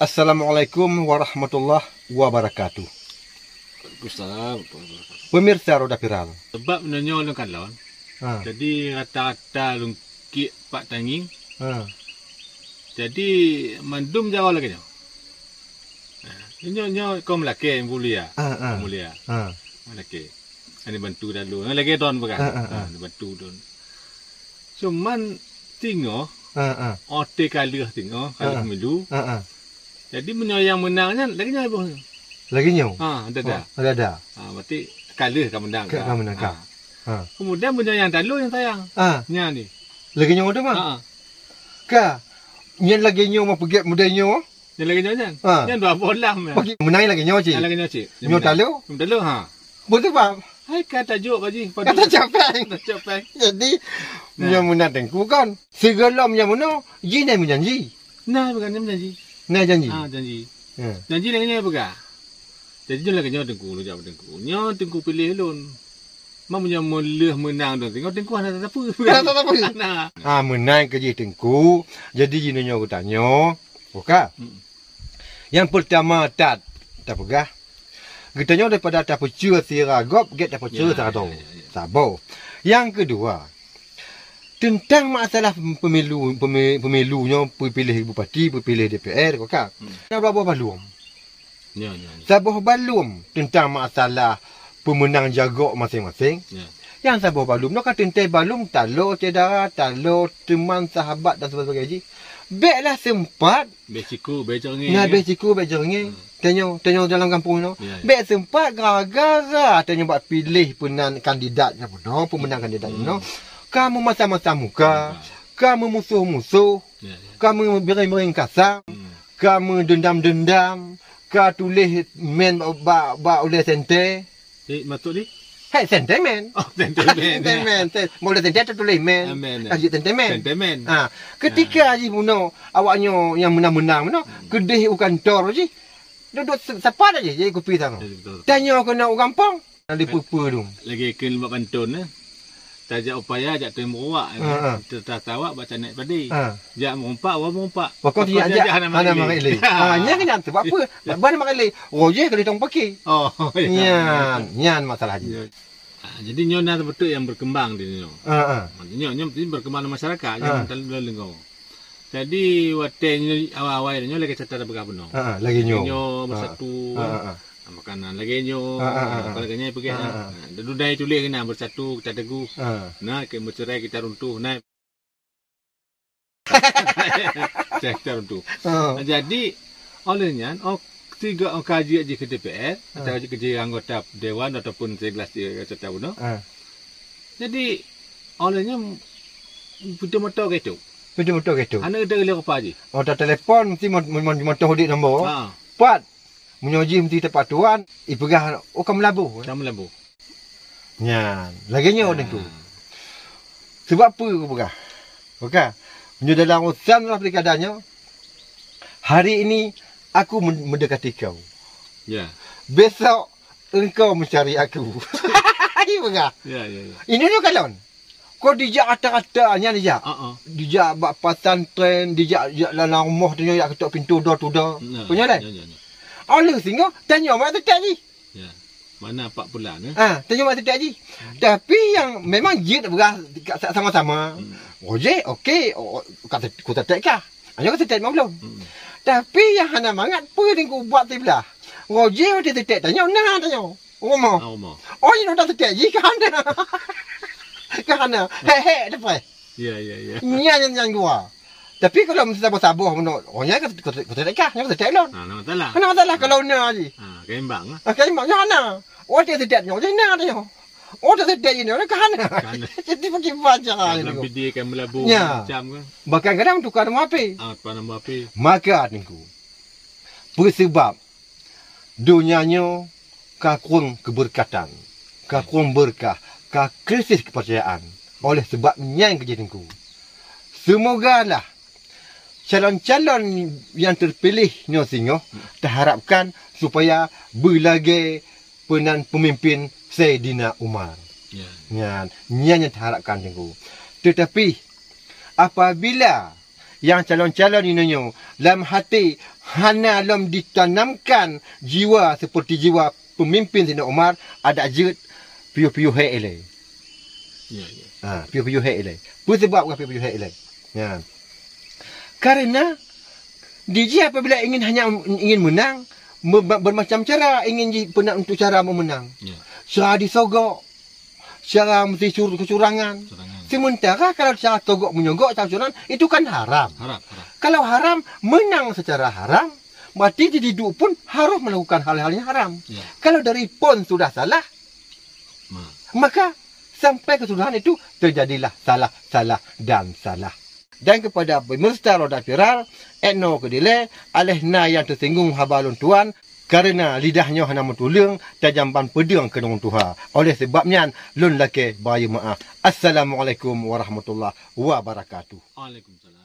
Assalamualaikum warahmatullahi wabarakatuh. Waalaikumsalam. Pemirsa Roda Viral. Sebab menanya orang kalon. Jadi rata-rata lungkit pak tanging. Jadi mandum Jawa lagi nyo. Nyo kau melaki mulia. Mulia. Melaki. Ini bantu dalu. Lagi don bukan? Bantu don. Cuman tinggal ote kali tinggal kalau pemilu. Jadi yang menangnya lagi nyo ibu. Lagi nyo? Ada. Berarti kali kamu menang. Kamu menang. Kemudian punya yang dalu yang sayang. Nya ni. Lagi nyo ada mah? Ka. Yang lagi nyo mau pergi muda nyo? Yang lagi nyo kan? Yang dua bolam. Pergi menang lagi nyo cik. Lagi nyo cik. Nyo dalu? Dalu Betul pak? Hai kata juk baji. Kata capek. Jadi nyo menang tengku kan. Segala yang mana? Jinai menjanji. Nah bukan janji. Nah janji. Janji. Janji lagi nyo bukan? Jadi nyo lagi nyo tengku lu jawab tengku. Nyo tengku pilih lun. Mak punya mulih menang tu. Tengok tengku ada apa? Ada apa? Menang kerja tengku. Jadi jinai nyo tanya. Oka. Yang pertama tak pegah. Getanya daripada tak percaya siragop, get tak percaya siragop. Sabar. Yang kedua, tentang masalah pemilunya, pilih bupati, pilih DPR, kak. Berapa balum? Sabah balum tentang masalah pemenang jaga masing-masing. Yang sabah balum, nak tentai balum, talo cedera, talo teman, sahabat dan sebagainya. Baiklah sempat. Beciku, bejongi. Nah, beciku, bejongi. Tanya dalam kampung no. Baik sempat gara-gara tanya buat pilih kandidatnya no, pemenang kandidatnya no. Kamu macam-macam muka, kamu musuh-musuh, kamu bering-bering kasar, kamu dendam-dendam, kau tulis men ba oleh sente. Maksud ni? Hei, sentimen. Oh, sentimen. Sentimen. Boleh sentimen tulis men. Aji sentimen. Sentimen. Ketika aji muno awaknya yang menang-menang muno, kedih kantor aji. Duduk sepat aja jadi kopi tang. Tanya kena orang kampung. Ada pupu tu. Lagi ken buat pantun tajak upaya ajak tembuak. Tertawa baca naik padi. Jak mengumpak, awak mengumpak. Pokok dia ajak hana marile. Nya kan sebab apa? Ban marile. Roje kalau tong pakai. Oh, nyan masalah aja. Jadi nyo nak betul yang berkembang di nyo. Nyo berkembang di masyarakat yang terlalu lengkau. Jadi waktu awal-awal nyo lagi cerita berapa benar? Lagi nyo. Nyo bersatu. Makanan lagi nyo. Kalau kena pergi. Dudai tulis kena bersatu kita teguh. Nah, kita bercerai kita runtuh. Nah. Kita runtuh. Jadi olehnya tiga kaji aja ke DPR atau kerja anggota dewan ataupun 11 cerita benar. Jadi olehnya betul-betul gitu. Betul-betul gitu. Anak kita boleh apa aja? Ada telefon mesti motor hodik nombor. Pat. Menyoji mesti tepat tuan. Ipegah kamu labu. Kamu labu. Nyan. Laginya orang tu. Sebab apa aku pegah? Okey. Menyo dalam urusan lah perikadanya. Hari ini aku mendekati kau. Ya. Besok engkau mencari aku. Ini pegah. Ya. Ini tu kalon. Kau dijak kata-katanya dijak. Dijak buat pesantren, dijak dalam rumah tu jak ketuk pintu door-to-door. Punya dah. Oleh sehingga tanya mak tetek ji. Ya. Mana pak pula ni? Tanya mak tetek ji. Tapi yang memang jid berah sama-sama. Roje okey, kata ku tetek kah? Hanya kata tetek belum. Tapi yang hana mangat apa yang ku buat sebelah. Roje dia tetek tanya, nah tanya. Rumah. Oh, ini dah tetek ji kan. Kerana dapat. Ya. Yang dua. Tapi kalau mesti sabar-sabar menurut orangnya kata dekat, kata telon. Masalah. Kenapa masalah kalau nak aje? Keimbang. Keimbang mana? Oh dia tidak nyo, dia nak dia. Oh dia tidak ini, orang kana. Jadi pergi baca ini. Dalam video kan melabu macam kan. Bahkan kadang tukar nama api. Nama api. Maka niku. Bersebab dunianya kakurang keberkatan, kakurang berkah. Krisis kepercayaan oleh sebabnya yang kejadianku. Semogalah calon-calon yang terpilih nyo singo terharapkan supaya berlagi pemimpin Saidina Umar. Yang terharapkan tengku. Tetapi apabila yang calon-calon ini dalam hati hana lam ditanamkan jiwa seperti jiwa pemimpin Sayyidina Umar ada ajut piu-piu hai ilai. Ya. Piu-piu hai ilai. Apa sebab piu-piu hai ilai? Ya. Karena dia apabila ingin menang bermacam cara ingin untuk cara memenang. Ya. Cara disogok, cara mesti kecurangan. Sementara kalau cara togok menyogok, cara curangan, itu kan haram. Kalau haram, menang secara haram, berarti dididik pun harus melakukan hal-hal yang haram. Ya. Kalau dari pun sudah salah, maka sampai kesudahan itu terjadilah salah dan salah. Dan kepada pemirsa roda viral, etno kedile, alehna yang tersinggung habalun tuan, karena lidahnya hana mentulung, tajampan pedang ke nong Tuhan. Oleh sebabnya, lun laki bayi maaf. Assalamualaikum warahmatullahi wabarakatuh. Waalaikumsalam.